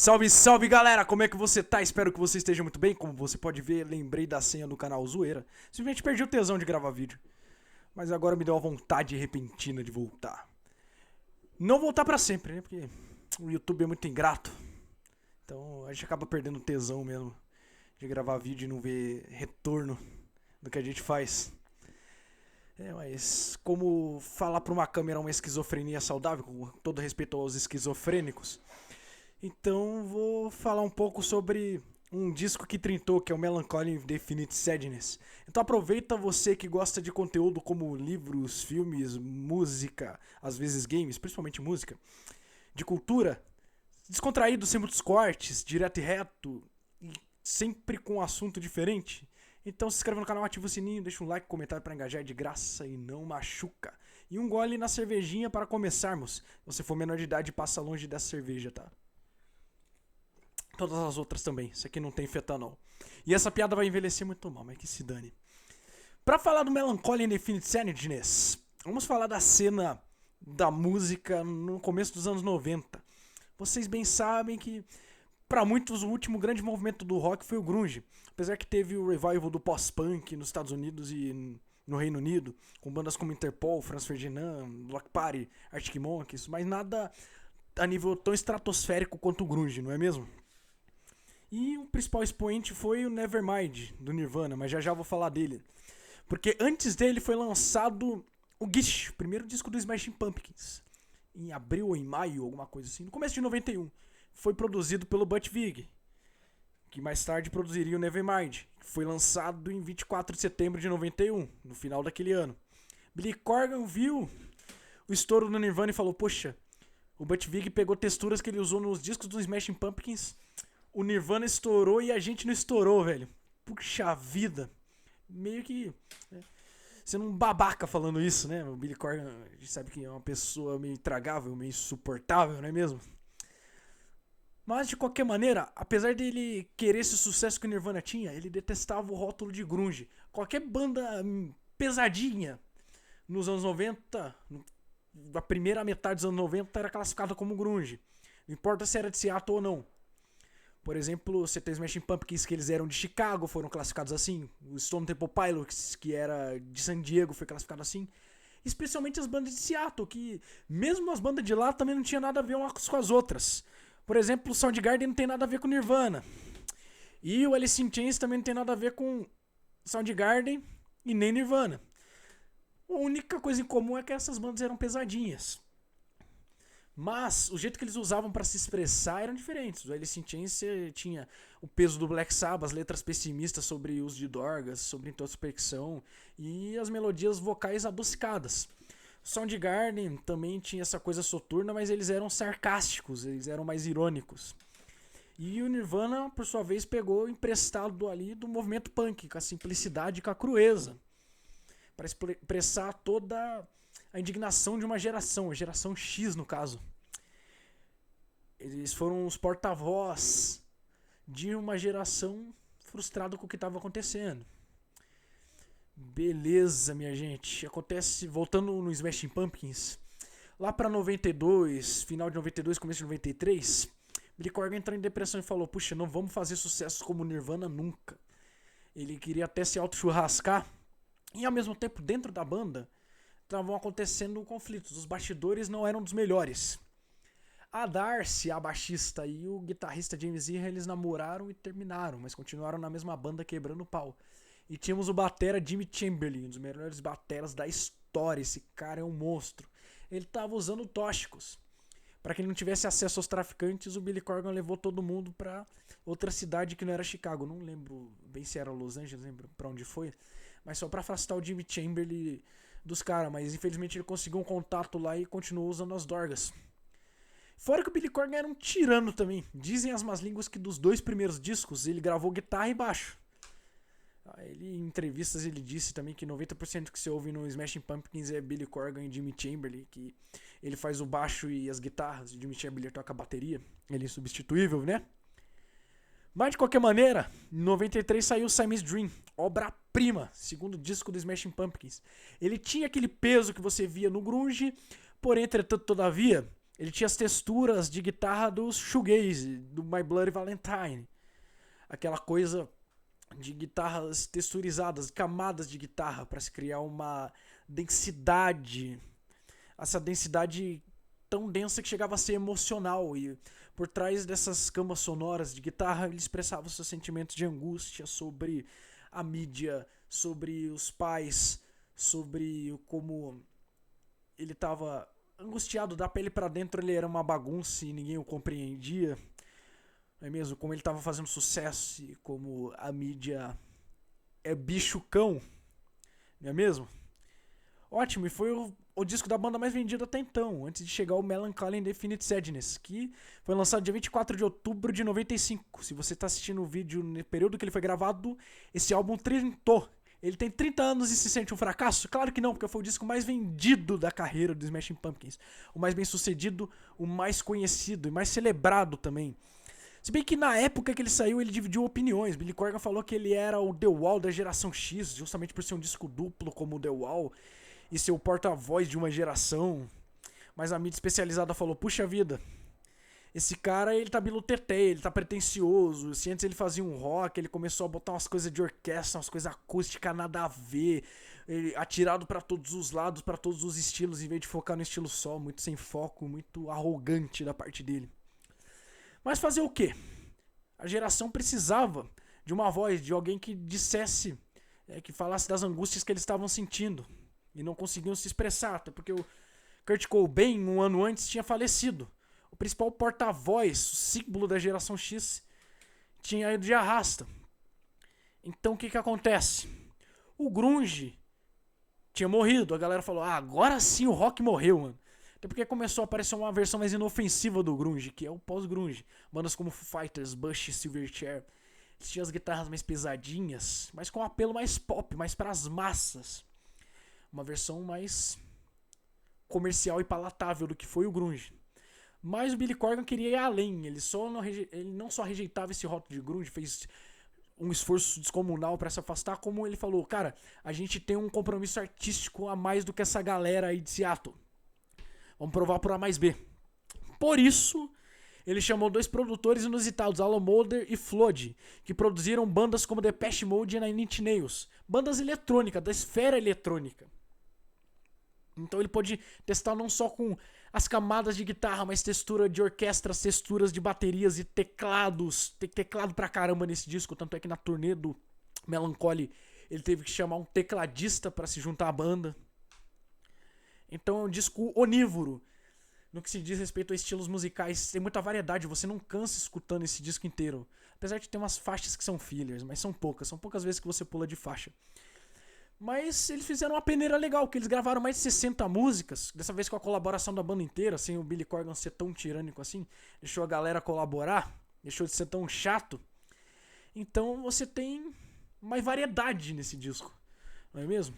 Salve, salve galera, como é que você tá? Espero que você esteja muito bem. Como você pode ver, lembrei da senha do canal Zoeira. Simplesmente perdi o tesão de gravar vídeo. Mas agora me deu uma vontade repentina de voltar. Não voltar pra sempre, né? Porque o YouTube é muito ingrato. Então a gente acaba perdendo o tesão mesmo de gravar vídeo e não ver retorno do que a gente faz. Mas como falar pra uma câmera é uma esquizofrenia saudável, com todo respeito aos esquizofrênicos, então vou falar um pouco sobre um disco que trintou, que é o Melancholy Infinite Sadness. Então aproveita você que gosta de conteúdo como livros, filmes, música, às vezes games, principalmente música, de cultura, descontraído, sem muitos cortes, direto e reto, e sempre com um assunto diferente. Então se inscreve no canal, ativa o sininho, deixa um like, comentário para engajar, é de graça e não machuca. E um gole na cervejinha para começarmos. Se você for menor de idade, passa longe dessa cerveja, tá? Todas as outras também. Isso aqui não tem fetanol. E essa piada vai envelhecer muito mal, mas que se dane. Pra falar do Melancholy Infinite Sadness, vamos falar da cena da música no começo dos anos 90. Vocês bem sabem que, pra muitos, o último grande movimento do rock foi o grunge. Apesar que teve o revival do pós-punk nos Estados Unidos e no Reino Unido, com bandas como Interpol, Franz Ferdinand, Bloc Party, Arctic Monkeys, mas nada a nível tão estratosférico quanto o grunge, não é mesmo? E o principal expoente foi o Nevermind, do Nirvana, mas já já vou falar dele. Porque antes dele foi lançado o Gish, o primeiro disco do Smashing Pumpkins, em abril ou em maio, alguma coisa assim, no começo de 91. Foi produzido pelo Butch Vig, que mais tarde produziria o Nevermind, que foi lançado em 24 de setembro de 91, no final daquele ano. Billy Corgan viu o estouro do Nirvana e falou: poxa, o Butch Vig pegou texturas que ele usou nos discos do Smashing Pumpkins, o Nirvana estourou e a gente não estourou, velho. Puxa vida. Meio que sendo um babaca falando isso, né? O Billy Corgan, a gente sabe que é uma pessoa meio intragável, meio insuportável, não é mesmo? Mas de qualquer maneira, apesar dele querer esse sucesso que o Nirvana tinha, ele detestava o rótulo de grunge. Qualquer banda pesadinha nos anos 90, na primeira metade dos anos 90, era classificada como grunge. Não importa se era de Seattle ou não. Por exemplo, você tem os Smashing Pumpkins, que eles eram de Chicago, foram classificados assim. O Stone Temple Pilots, que era de San Diego, foi classificado assim. Especialmente as bandas de Seattle, que mesmo as bandas de lá também não tinha nada a ver umas com as outras. Por exemplo, o Soundgarden não tem nada a ver com Nirvana. E o Alice in Chains também não tem nada a ver com Soundgarden e nem Nirvana. A única coisa em comum é que essas bandas eram pesadinhas. Mas o jeito que eles usavam para se expressar eram diferentes. O Alice in Chains tinha o peso do Black Sabbath, as letras pessimistas sobre o uso de drogas, sobre introspecção e as melodias vocais adocicadas. O Soundgarden também tinha essa coisa soturna, mas eles eram sarcásticos, eles eram mais irônicos. E o Nirvana, por sua vez, pegou emprestado ali do movimento punk, com a simplicidade e com a crueza, para expressar toda a indignação de uma geração, a geração X no caso. Eles foram os porta-voz de uma geração frustrada com o que estava acontecendo. Beleza, minha gente. Acontece, voltando no Smashing Pumpkins, lá pra 92, final de 92, começo de 93, Billy Corgan entrou em depressão e falou: puxa, não vamos fazer sucesso como Nirvana nunca. Ele queria até se auto-churrascar. E ao mesmo tempo, dentro da banda, estavam acontecendo conflitos. Os bastidores não eram dos melhores. A Darcy, a baixista, e o guitarrista James Iha, eles namoraram e terminaram, mas continuaram na mesma banda quebrando pau. E tínhamos o batera Jimmy Chamberlain, um dos melhores bateras da história. Esse cara é um monstro. Ele estava usando tóxicos. Para que ele não tivesse acesso aos traficantes, o Billy Corgan levou todo mundo para outra cidade que não era Chicago. Não lembro bem se era Los Angeles, não lembro para onde foi. Mas só para afastar o Jimmy Chamberlain dos caras. Mas infelizmente ele conseguiu um contato lá e continuou usando as dorgas. Fora que o Billy Corgan era um tirano também. Dizem as más línguas que dos dois primeiros discos ele gravou guitarra e baixo. Ele, em entrevistas, ele disse também que 90% que você ouve no Smashing Pumpkins é Billy Corgan e Jimmy Chamberlain, que ele faz o baixo e as guitarras, e Jimmy Chamberlain toca a bateria. Ele é insubstituível, né? Mas de qualquer maneira, em 93 saiu Siamese Dream, obra-prima, segundo disco do Smashing Pumpkins. Ele tinha aquele peso que você via no grunge, porém, entretanto, todavia, Ele tinha as texturas de guitarra do shoegaze, do My Bloody Valentine. Aquela coisa de guitarras texturizadas, camadas de guitarra para se criar uma densidade. Essa densidade tão densa que chegava a ser emocional, e por trás dessas camas sonoras de guitarra ele expressava seus sentimentos de angústia sobre a mídia, sobre os pais, sobre como ele estava angustiado da pele para dentro, ele era uma bagunça e ninguém o compreendia. Não é mesmo? Como ele estava fazendo sucesso e como a mídia é bicho cão. Não é mesmo? Ótimo, e foi o disco da banda mais vendido até então, antes de chegar o Melancholy Infinite Sadness, que foi lançado dia 24 de outubro de 95. Se você está assistindo o vídeo no período que ele foi gravado, esse álbum trintou. Ele tem 30 anos e se sente um fracasso? Claro que não, porque foi o disco mais vendido da carreira do Smashing Pumpkins. O mais bem sucedido, o mais conhecido e mais celebrado também. Se bem que na época que ele saiu, ele dividiu opiniões. Billy Corgan falou que ele era o The Wall da geração X, justamente por ser um disco duplo como o The Wall e ser o porta-voz de uma geração. Mas a mídia especializada falou, puxa vida, esse cara ele tá biluteté, ele tá pretencioso. Se antes ele fazia um rock, ele começou a botar umas coisas de orquestra, umas coisas acústicas nada a ver, ele atirado pra todos os lados, pra todos os estilos, em vez de focar no estilo só, muito sem foco, muito arrogante da parte dele. Mas fazer o quê? A geração precisava de uma voz, de alguém que dissesse, que falasse das angústias que eles estavam sentindo e não conseguiam se expressar, até porque o Kurt Cobain, um ano antes, tinha falecido. O principal porta-voz, o símbolo da geração X, tinha ido de arrasta. Então o que acontece? O grunge tinha morrido, a galera falou, agora sim o rock morreu, mano. Até porque começou a aparecer uma versão mais inofensiva do grunge, que é o pós-grunge. Bandas como Foo Fighters, Bush, Silverchair, eles tinham as guitarras mais pesadinhas, mas com um apelo mais pop, mais pras massas. Uma versão mais comercial e palatável do que foi o grunge. Mas o Billy Corgan queria ir além, ele não só rejeitava esse rótulo de grunge, fez um esforço descomunal para se afastar, como ele falou, cara, a gente tem um compromisso artístico a mais do que essa galera aí de Seattle. Vamos provar por A mais B. Por isso, ele chamou dois produtores inusitados, Alan Moulder e Flood, que produziram bandas como Depeche Mode e Nine Inch Nails, bandas eletrônicas, da esfera eletrônica. Então ele pôde testar não só com as camadas de guitarra, mas textura de orquestra, texturas de baterias e teclados. Tem teclado pra caramba nesse disco, tanto é que na turnê do Melancholy ele teve que chamar um tecladista pra se juntar à banda. Então é um disco onívoro no que se diz respeito a estilos musicais. Tem muita variedade, você não cansa escutando esse disco inteiro. Apesar de ter umas faixas que são fillers, mas são poucas vezes que você pula de faixa. Mas eles fizeram uma peneira legal, que eles gravaram mais de 60 músicas, dessa vez com a colaboração da banda inteira, sem o Billy Corgan ser tão tirânico assim, deixou a galera colaborar, deixou de ser tão chato. Então você tem mais variedade nesse disco, não é mesmo?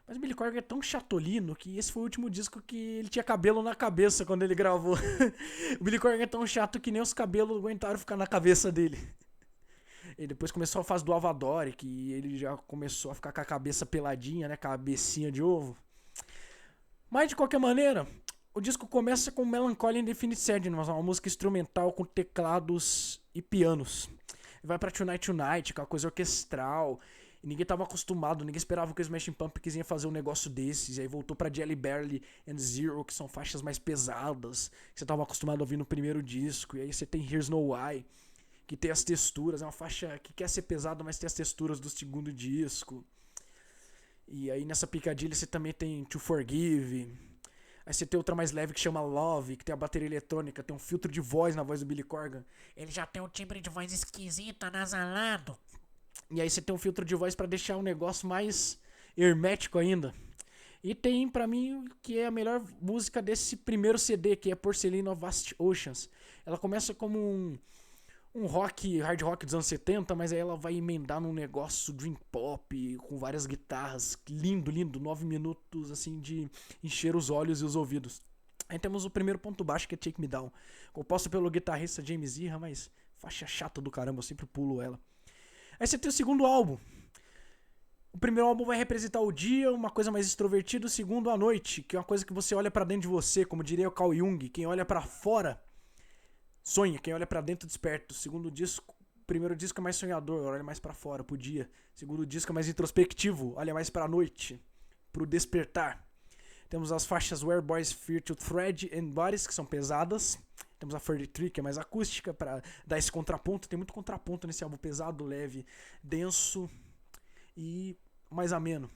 Mas o Billy Corgan é tão chatolino que esse foi o último disco que ele tinha cabelo na cabeça quando ele gravou. O Billy Corgan é tão chato que nem os cabelos aguentaram ficar na cabeça dele. E depois começou a fase do Avadori, que ele já começou a ficar com a cabeça peladinha, né? Cabecinha de ovo. Mas de qualquer maneira, o disco começa com Melancholy Infinite Sadness, uma música instrumental com teclados e pianos. Vai pra Tonight Tonight, com a coisa orquestral. E ninguém tava acostumado, ninguém esperava que o Smashing Pumpkins ia fazer um negócio desses. E aí voltou pra Jelly Belly and Zero, que são faixas mais pesadas, que você tava acostumado a ouvir no primeiro disco. E aí você tem Here's No Why, que tem as texturas, é uma faixa que quer ser pesada, mas tem as texturas do segundo disco. E aí nessa picadilha você também tem To Forgive. Aí você tem outra mais leve que chama Love, que tem a bateria eletrônica, tem um filtro de voz na voz do Billy Corgan. Ele já tem um timbre de voz esquisito, anasalado. E aí você tem um filtro de voz pra deixar o negócio mais hermético ainda. E tem pra mim que é a melhor música desse primeiro CD, que é Porcelain of Vast Oceans. Ela começa como um rock, hard rock dos anos 70, mas aí ela vai emendar num negócio dream pop, com várias guitarras, lindo, 9 minutos assim de encher os olhos e os ouvidos. Aí temos o primeiro ponto baixo, que é Take Me Down, composto pelo guitarrista James Iha, mas faixa chata do caramba, eu sempre pulo ela. Aí você tem o segundo álbum, O primeiro álbum vai representar o dia, uma coisa mais extrovertida. O segundo, a noite, que é uma coisa que você olha pra dentro de você, como diria o Carl Jung. Quem olha pra fora sonha, quem olha pra dentro desperta. O segundo disco, o primeiro disco é mais sonhador, olha mais pra fora, pro dia. O segundo disco é mais introspectivo, olha mais pra noite, pro despertar. Temos as faixas Where Boys Fear to Thread and Bodies, que são pesadas. Temos a 33, que é mais acústica, pra dar esse contraponto. Tem muito contraponto nesse álbum, pesado, leve, denso e mais ameno.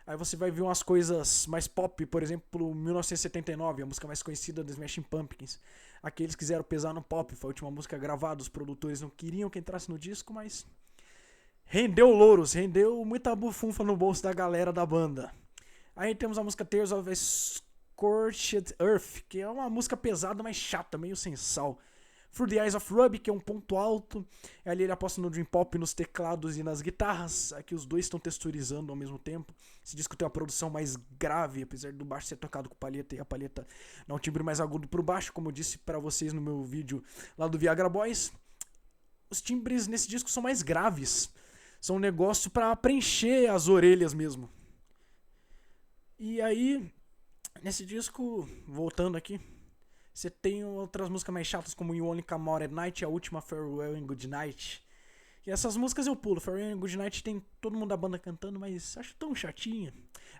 Aí você vai ver umas coisas mais pop, por exemplo, 1979, a música mais conhecida dos Smashing Pumpkins. Aqui eles quiseram pesar no pop, foi a última música gravada, os produtores não queriam que entrasse no disco, mas rendeu louros, rendeu muita bufunfa no bolso da galera da banda. Aí temos a música Tears of a Scorched Earth, que é uma música pesada, mas chata, meio sem sal. Through the Eyes of Ruby, que é um ponto alto. Ali ele aposta no Dream Pop, nos teclados e nas guitarras. Aqui os dois estão texturizando ao mesmo tempo. Esse disco tem uma produção mais grave, apesar do baixo ser tocado com palheta e a palheta dá um timbre mais agudo pro baixo, como eu disse pra vocês no meu vídeo lá do Viagra Boys. Os timbres nesse disco são mais graves. São um negócio pra preencher as orelhas mesmo. E aí, nesse disco, voltando aqui, você tem outras músicas mais chatas como You Only Come Out at Night e a última Farewell and Goodnight. E essas músicas eu pulo. Farewell and Goodnight tem todo mundo da banda cantando, mas acho tão chatinha.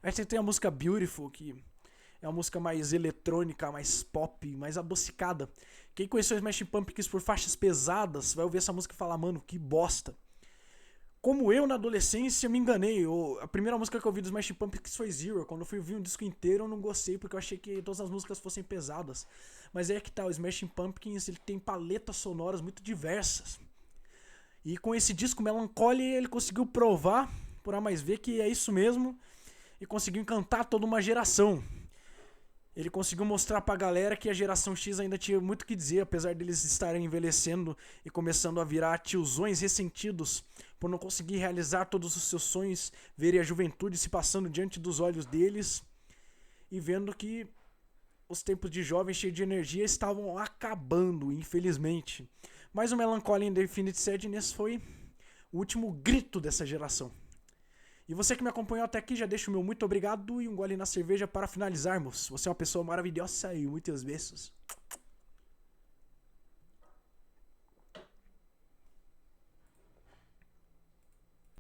Aí você tem a música Beautiful, que é uma música mais eletrônica, mais pop, mais adocicada. Quem conheceu os Smashing Pumpkins por faixas pesadas vai ouvir essa música e falar, mano, que bosta. Como eu, na adolescência, me enganei. A primeira música que eu ouvi dos Smashing Pumpkins foi Zero. Quando eu fui ouvir um disco inteiro, eu não gostei, porque eu achei que todas as músicas fossem pesadas. Mas é que tá, o Smashing Pumpkins ele tem paletas sonoras muito diversas. E com esse disco Melancholy, ele conseguiu provar, por A mais V, que é isso mesmo. E conseguiu encantar toda uma geração. Ele conseguiu mostrar pra galera que a geração X ainda tinha muito o que dizer, apesar deles estarem envelhecendo e começando a virar tiozões ressentidos por não conseguir realizar todos os seus sonhos, verem a juventude se passando diante dos olhos deles e vendo que os tempos de jovem cheio de energia estavam acabando, infelizmente. Mas o Melancholy and the Infinite Sadness foi o último grito dessa geração. E você que me acompanhou até aqui, já deixa o meu muito obrigado e um gole na cerveja para finalizarmos. Você é uma pessoa maravilhosa e muitos beijos.